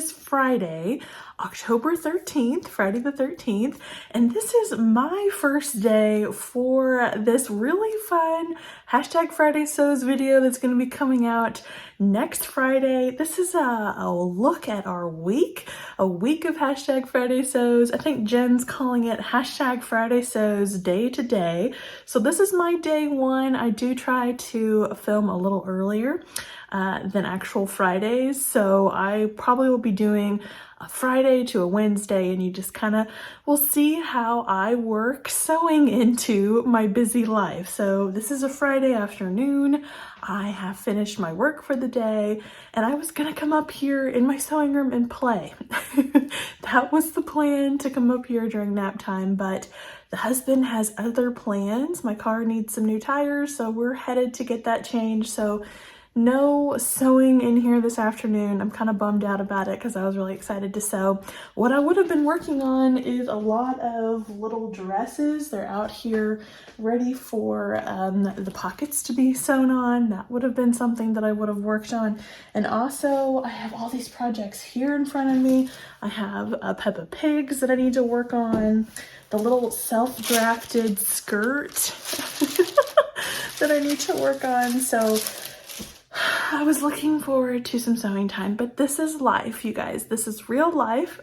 is Friday, October 13th, Friday the 13th, and this is my first day for this really fun hashtag Friday Sews video that's going to be coming out next Friday. This is a look at our week, a week of hashtag Friday Sews. I think Jen's calling it hashtag Friday Sews day to day. So this is my day one. I do try to film a little earlier than actual Fridays. So I probably will be doing a Friday to a Wednesday, and you just kind of will see how I work sewing into my busy life. So this is a Friday afternoon. I have finished my work for the day, and I was gonna come up here in my sewing room and play. That was the plan, to come up here during nap time, but the husband has other plans. My car needs some new tires, so we're headed to get that changed. So no sewing in here this afternoon. I'm kind of bummed out about it because I was really excited to sew. What I would have been working on is a lot of little dresses. They're out here ready for the pockets to be sewn on. That would have been something that I would have worked on. And also I have all these projects here in front of me. I have Peppa Pigs that I need to work on, the little self-drafted skirt that I need to work on. So I was looking forward to some sewing time, but this is life, you guys. This is real life.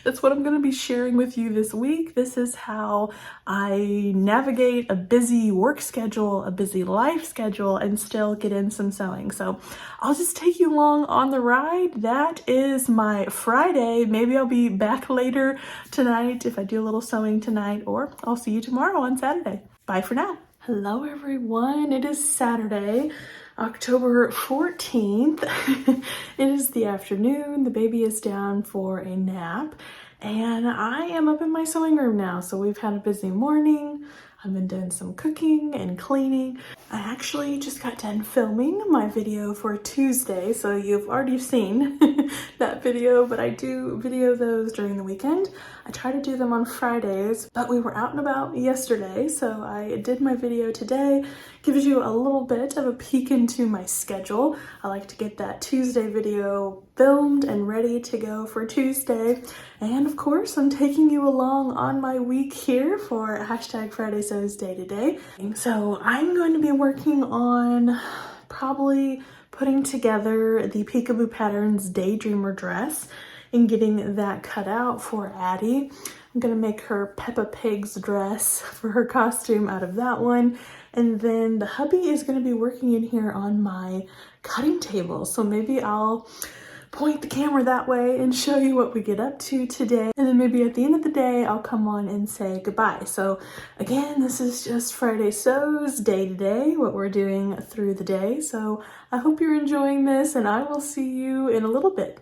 That's what I'm going to be sharing with you this week. This is how I navigate a busy work schedule, a busy life schedule, and still get in some sewing. So I'll just take you along on the ride. That is my Friday. Maybe I'll be back later tonight if I do a little sewing tonight, or I'll see you tomorrow on Saturday. Bye for now. Hello, everyone. It is Saturday, October 14th. It is the afternoon. The baby is down for a nap, and I am up in my sewing room now. So we've had a busy morning. I've been doing some cooking and cleaning. I actually just got done filming my video for Tuesday, so you've already seen that video, but I do video those during the weekend. I try to do them on Fridays, but we were out and about yesterday, so I did my video today. Gives you a little bit of a peek into my schedule. I like to get that Tuesday video filmed and ready to go for Tuesday. And of course, I'm taking you along on my week here for hashtag Friday Sews Day to Day. So I'm going to be working on probably putting together the Peekaboo Patterns Daydreamer dress and getting that cut out for Addie. I'm gonna make her Peppa Pig's dress for her costume out of that one. And then the hubby is gonna be working in here on my cutting table. So maybe I'll point the camera that way and show you what we get up to today. And then maybe at the end of the day, I'll come on and say goodbye. So again, this is just Friday Sews day to day, what we're doing through the day. So I hope you're enjoying this, and I will see you in a little bit.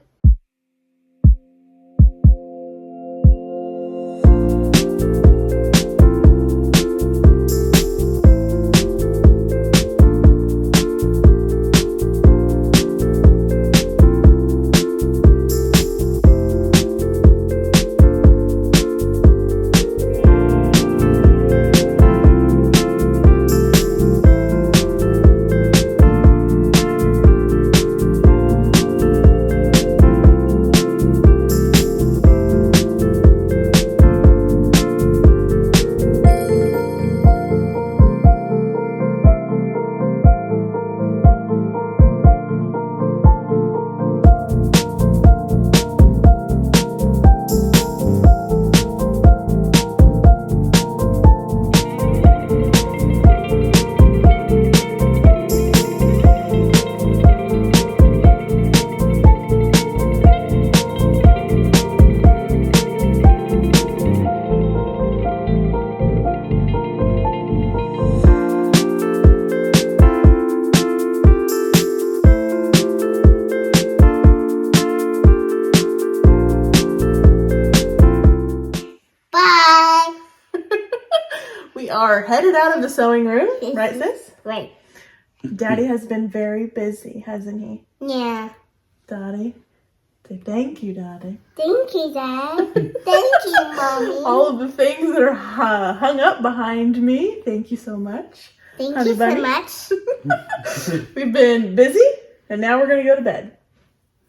We are headed out of the sewing room, right, sis? Right. Daddy has been very busy, hasn't he? Yeah. Daddy, say thank you, Daddy. Thank you, Dad. Thank you, Mommy. All of the things that are hung up behind me. Thank you so much. Thank Honey you bunny. so much. We've been busy, and now we're going to go to bed.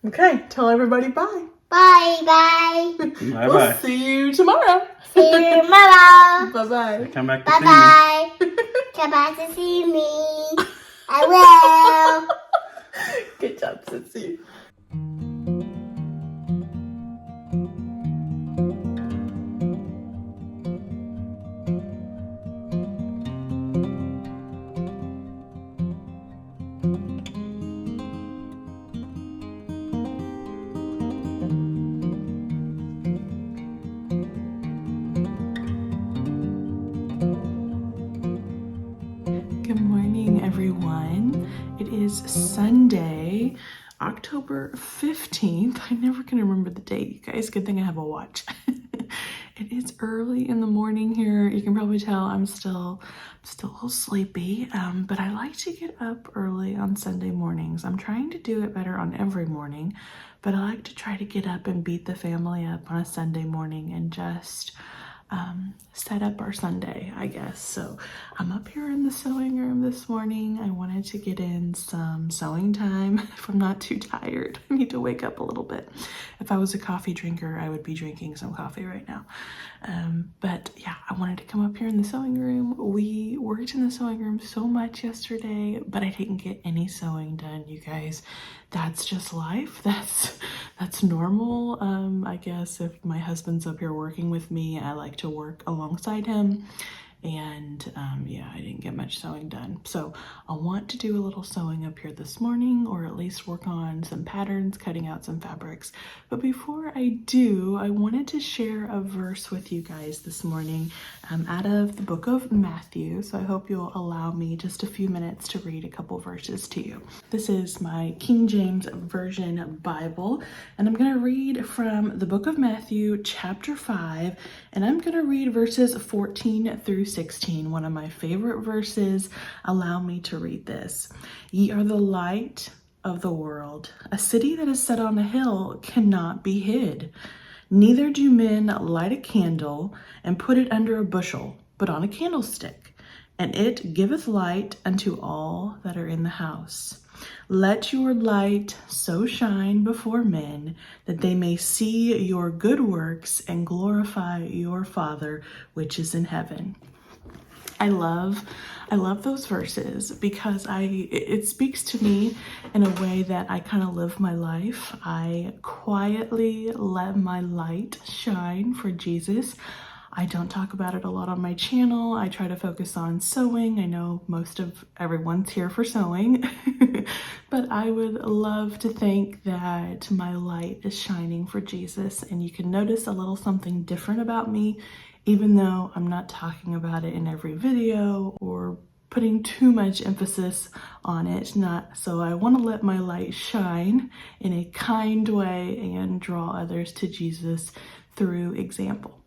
Okay, tell everybody bye. Bye bye. Bye We'll bye. see you tomorrow. See you tomorrow. Bye-bye. Come back to Bye see me. bye. Come back to see me. I will. Good job, Sissy. Good morning, everyone. It is Sunday, October 15th. I'm never going to remember the date, you guys. Good thing I have a watch. It is early in the morning here. You can probably tell I'm still a little sleepy, but I like to get up early on Sunday mornings. I'm trying to do it better on every morning, but I like to try to get up and beat the family up on a Sunday morning and just set up our Sunday, I guess. So I'm up here in the sewing room this morning. I wanted to get in some sewing time if I'm not too tired. I need to wake up a little bit. If I was a coffee drinker, I would be drinking some coffee right now. But yeah, I wanted to come up here in the sewing room. We worked in the sewing room so much yesterday, but I didn't get any sewing done, you guys. That's just life. That's normal. I guess if my husband's up here working with me, I like to work alongside him. And yeah, I didn't get much sewing done. So I want to do a little sewing up here this morning, or at least work on some patterns, cutting out some fabrics. But before I do, I wanted to share a verse with you guys this morning out of the book of Matthew. So I hope you'll allow me just a few minutes to read a couple verses to you. This is my King James Version Bible, and I'm going to read from the book of Matthew, chapter 5, and I'm going to read verses 14 through 16, one of my favorite verses. Allow me to read this. Ye are the light of the world. A city that is set on a hill cannot be hid. Neither do men light a candle and put it under a bushel, but on a candlestick, and it giveth light unto all that are in the house. Let your light so shine before men that they may see your good works and glorify your Father which is in heaven. I love those verses because it speaks to me in a way that I kind of live my life. I quietly let my light shine for Jesus. I don't talk about it a lot on my channel. I try to focus on sewing. I know most of everyone's here for sewing, but I would love to think that my light is shining for Jesus, and you can notice a little something different about me, even though I'm not talking about it in every video or putting too much emphasis on it. So I want to let my light shine in a kind way and draw others to Jesus through example.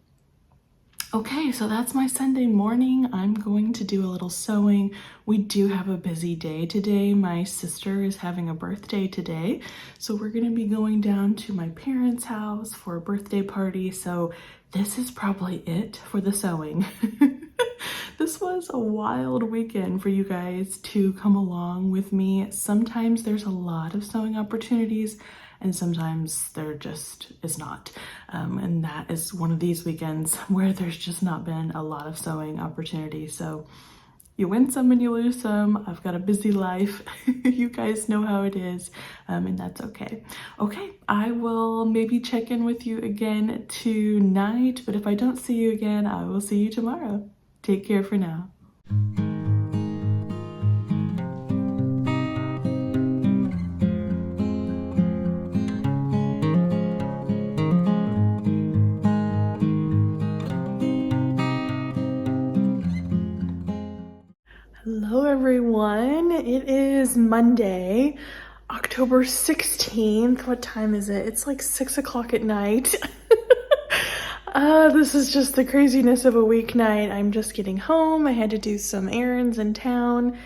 Okay, so that's my Sunday morning. I'm going to do a little sewing. We do have a busy day today. My sister is having a birthday today, so we're going to be going down to my parents' house for a birthday party. So this is probably it for the sewing. This was a wild weekend for you guys to come along with me. Sometimes there's a lot of sewing opportunities, and sometimes there just is not. And that is one of these weekends where there's just not been a lot of sewing opportunities. So you win some and you lose some. I've got a busy life. You guys know how it is, and that's okay. Okay, I will maybe check in with you again tonight, but if I don't see you again, I will see you tomorrow. Take care for now. Hello everyone, it is Monday, October 16th. What time is it? It's like 6 o'clock at night. This is just the craziness of a weeknight. I'm just getting home. I had to do some errands in town.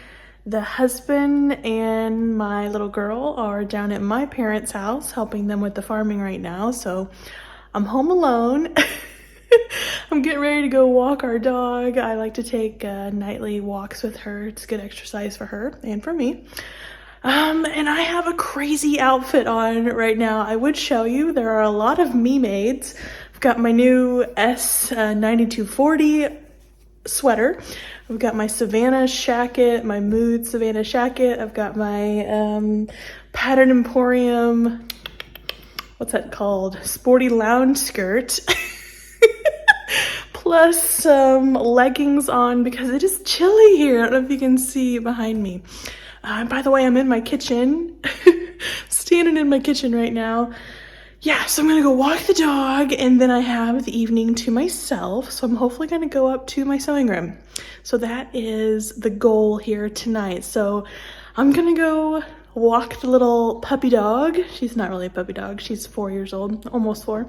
The husband and my little girl are down at my parents' house helping them with the farming right now, so I'm home alone. I'm getting ready to go walk our dog. I like to take nightly walks with her. It's good exercise for her and for me. And I have a crazy outfit on right now. I would show you. There are a lot of me-mades. I've got my new S9240 sweater. I've got my Savannah shacket, my Mood Savannah shacket. I've got my Pattern Emporium, what's that called? Sporty lounge skirt. Plus some leggings on because it is chilly here. I don't know if you can see behind me. By the way, I'm in my kitchen, standing in my kitchen right now. Yeah, so I'm gonna go walk the dog and then I have the evening to myself. So I'm hopefully gonna go up to my sewing room. So that is the goal here tonight. So I'm gonna go walk the little puppy dog. She's not really a puppy dog. She's 4 years old, almost 4.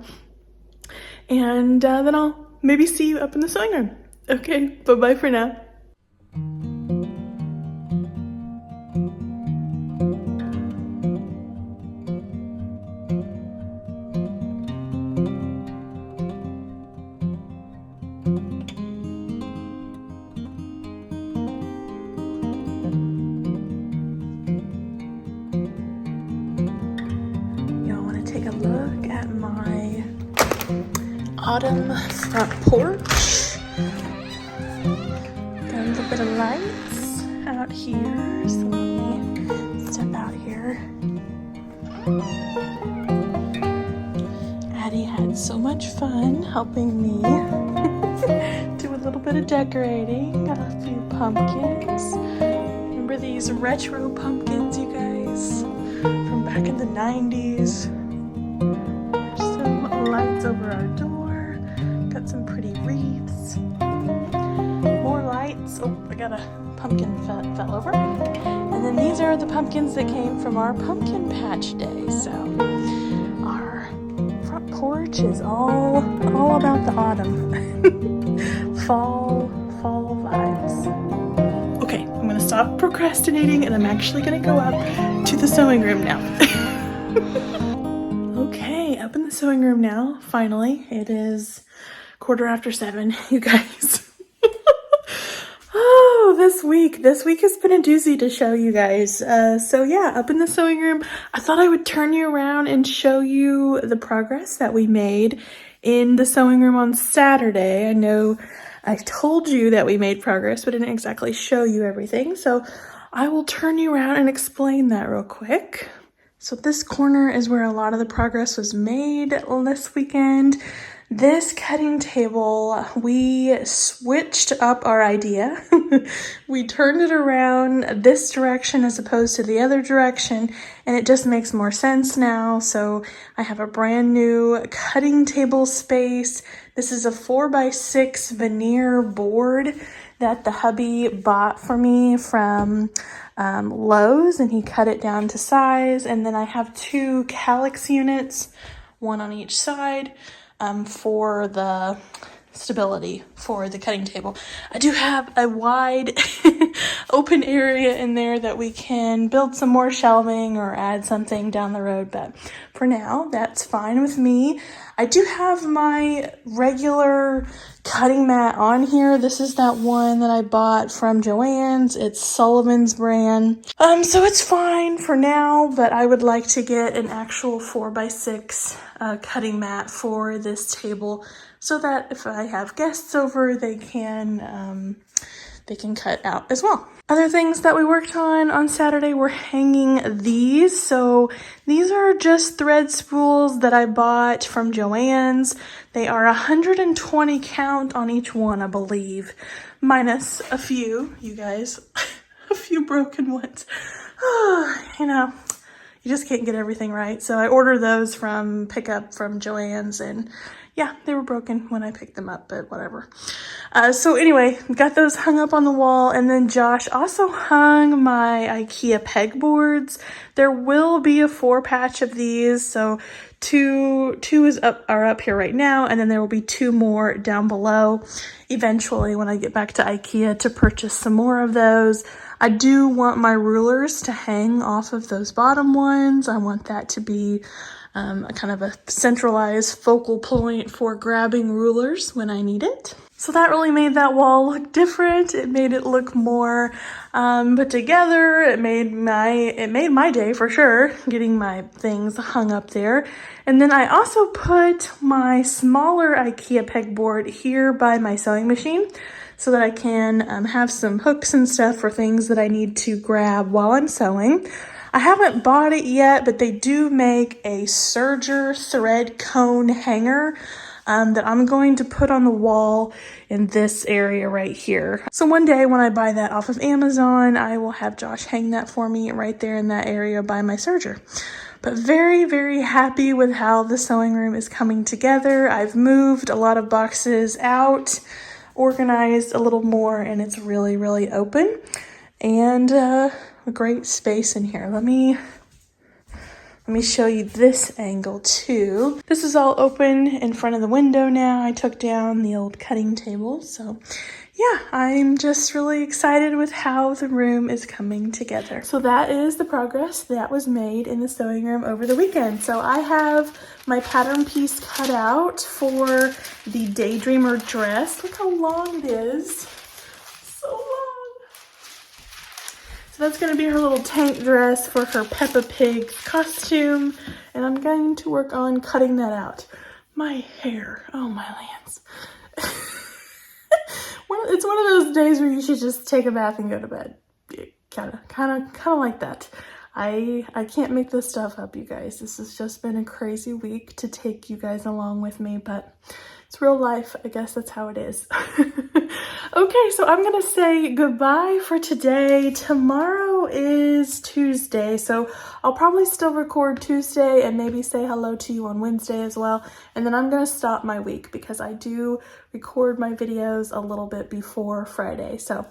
And then I'll maybe see you up in the sewing room. Okay, bye-bye for now. Take a look at my autumn front porch. Got a little bit of lights out here, so let me step out here. Addie had so much fun helping me do a little bit of decorating. Got a few pumpkins. Remember these retro pumpkins, you guys? From back in the 90s. Lights over our door. Got some pretty wreaths. More lights. Oh, I got a pumpkin fell over. And then these are the pumpkins that came from our pumpkin patch day. So our front porch is all about the autumn. fall vibes. Okay, I'm gonna stop procrastinating and I'm actually gonna go up to the sewing room now. Okay, up in the sewing room now, finally. It is 7:15, you guys. Oh, this week has been a doozy to show you guys. So yeah, up in the sewing room, I thought I would turn you around and show you the progress that we made in the sewing room on Saturday. I know I told you that we made progress, but I didn't exactly show you everything. So I will turn you around and explain that real quick. So this corner is where a lot of the progress was made this weekend. This cutting table, we switched up our idea. We turned it around this direction as opposed to the other direction, and it just makes more sense now. So I have a brand new cutting table space. This is a 4x6 veneer board that the hubby bought for me from Lowe's, and he cut it down to size. And then I have 2 calyx units, one on each side, for the stability for the cutting table. I do have a wide open area in there that we can build some more shelving or add something down the road, but for now that's fine with me. I do have my regular cutting mat on here. This is that one that I bought from Joann's. It's Sullivan's brand. So it's fine for now, but I would like to get an actual 4x6 cutting mat for this table so that if I have guests over, they can cut out as well. Other things that we worked on Saturday were hanging these. So these are just thread spools that I bought from Joann's. They are 120 count on each one, I believe, minus a few, you guys, a few broken ones. You know, you just can't get everything right. So I ordered those from pickup from Joann's, and yeah, they were broken when I picked them up, but whatever. So anyway, got those hung up on the wall, and then Josh also hung my IKEA pegboards. There will be a 4-patch of these, so two are up here right now, and then there will be 2 more down below eventually when I get back to IKEA to purchase some more of those. I do want my rulers to hang off of those bottom ones. I want that to be kind of a centralized focal point for grabbing rulers when I need it. So that really made that wall look different. It made it look more put together. It made my day for sure, getting my things hung up there. And then I also put my smaller IKEA pegboard here by my sewing machine so that I can have some hooks and stuff for things that I need to grab while I'm sewing. I haven't bought it yet, but they do make a serger thread cone hanger that I'm going to put on the wall in this area right here. So one day when I buy that off of Amazon, I will have Josh hang that for me right there in that area by my serger. But very, very happy with how the sewing room is coming together. I've moved a lot of boxes out, organized a little more, and it's really, really open. And a great space in here. Let me show you this angle too. This is all open in front of the window now. I took down the old cutting table. So yeah, I'm just really excited with how the room is coming together. So that is the progress that was made in the sewing room over the weekend. So I have my pattern piece cut out for the Daydreamer dress. Look how long it is. So long. So that's going to be her little tank dress for her Peppa Pig costume. And I'm going to work on cutting that out. My hair. Oh, my lands. It's one of those days where you should just take a bath and go to bed. Kind of like that. I can't make this stuff up, you guys. This has just been a crazy week to take you guys along with me, but it's real life. I guess that's how it is. Okay, so I'm gonna say goodbye for today. Tomorrow is Tuesday, so I'll probably still record Tuesday and maybe say hello to you on Wednesday as well. And then I'm gonna stop my week because I do record my videos a little bit before Friday. So,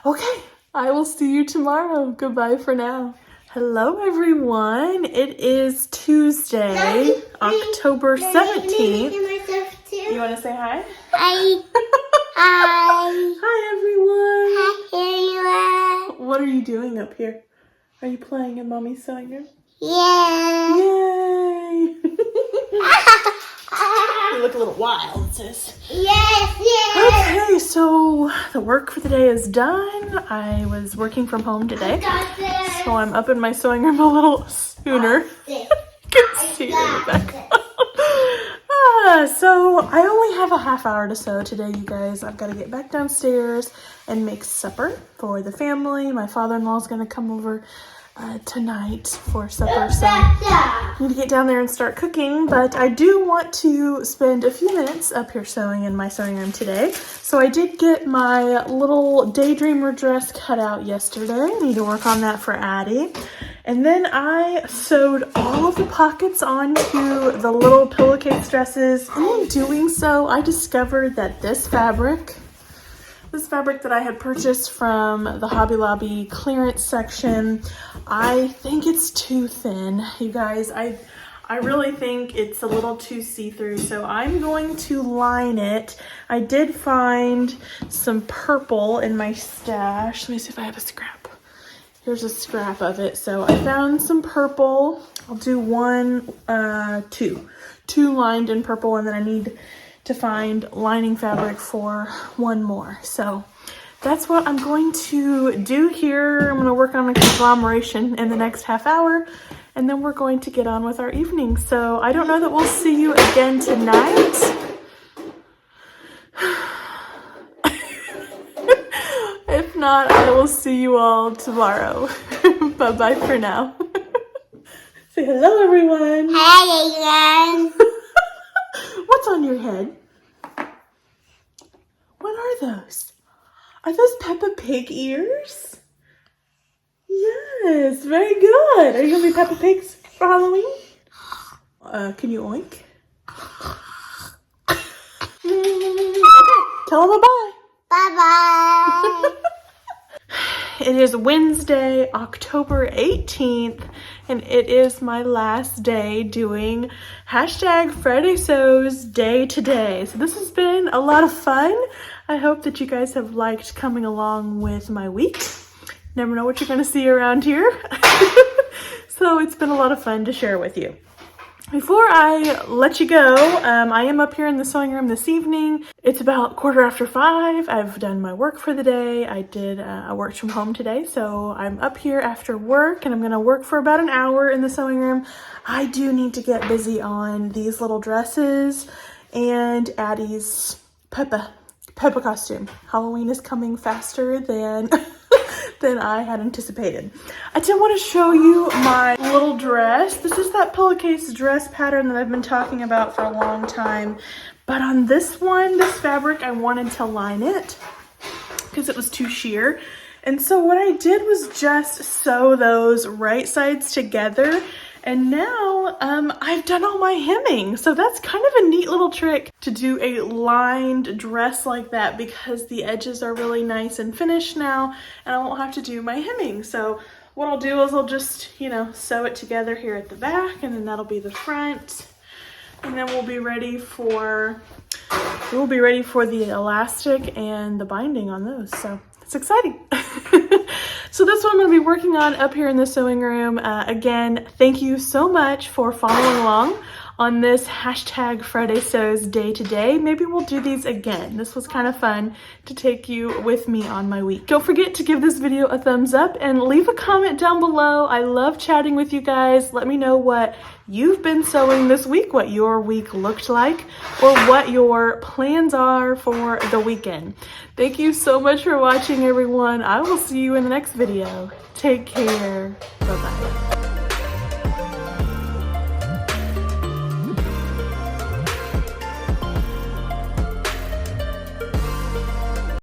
okay, I will see you tomorrow. Goodbye for now. Hello everyone, it is Tuesday, October 17th. You want to say hi? Hi. Hi. Hi everyone. Hi, everyone. What are you doing up here? Are you playing in Mommy's sewing room? Yeah. Yay! You look a little wild, sis. Yes, yes. Okay, so the work for the day is done. I was working from home today, so I'm up in my sewing room a little sooner. You can see her in the background. So I only have a half hour to sew today, you guys. I've got to get back downstairs and make supper for the family. My father-in-law is going to come over tonight for supper, so I need to get down there and start cooking. But I do want to spend a few minutes up here sewing in my sewing room today. So I did get my little Daydreamer dress cut out yesterday. I need to work on that for Addie. And then I sewed all of the pockets onto the little pillowcase dresses. And in doing so, I discovered that this fabric that I had purchased from the Hobby Lobby clearance section, I think it's too thin. You guys, I really think it's a little too see-through, so I'm going to line it. I did find some purple in my stash. Let me see if I have a scrap. Here's a scrap of it. So I found some purple. I'll do two lined in purple, and then I need to find lining fabric for one more. So that's what I'm going to do here. I'm going to work on a conglomeration in the next half hour, and then we're going to get on with our evening. So I don't know that we'll see you again tonight. If not, I will see you all tomorrow. Bye-bye for now. Say hello, everyone. Hi, everyone. What's on your head? What are those? Are those Peppa Pig ears? Yes, very good. Are you going to be Peppa Pigs for Halloween? Can you oink? Okay, tell them bye-bye. Bye-bye. It is Wednesday, October 18th, and it is my last day doing #Friday Sews Day to Day. So this has been a lot of fun. I hope that you guys have liked coming along with my week. Never know what you're going to see around here. So it's been a lot of fun to share with you. Before I let you go, I am up here in the sewing room this evening. It's about 5:15. I've done my work for the day. I worked from home today, so I'm up here after work and I'm gonna work for about an hour in the sewing room. I do need to get busy on these little dresses and Addie's Peppa costume. Halloween is coming faster than than I had anticipated. I did want to show you my little dress. This is that pillowcase dress pattern that I've been talking about for a long time. But on this one, this fabric, I wanted to line it because it was too sheer. And so what I did was just sew those right sides together. And now I've done all my hemming. So that's kind of a neat little trick to do a lined dress like that because the edges are really nice and finished now and I won't have to do my hemming. So what I'll do is I'll just, sew it together here at the back and then that'll be the front. And then we'll be ready for the elastic and the binding on those. So it's exciting. So that's what I'm going to be working on up here in the sewing room. Again, thank you so much for following along on this hashtag Friday Sews day to day. Maybe we'll do these again. This was kind of fun to take you with me on my week. Don't forget to give this video a thumbs up and leave a comment down below. I love chatting with you guys. Let me know what you've been sewing this week, what your week looked like, or what your plans are for the weekend. Thank you so much for watching, everyone. I will see you in the next video. Take care. Bye-bye.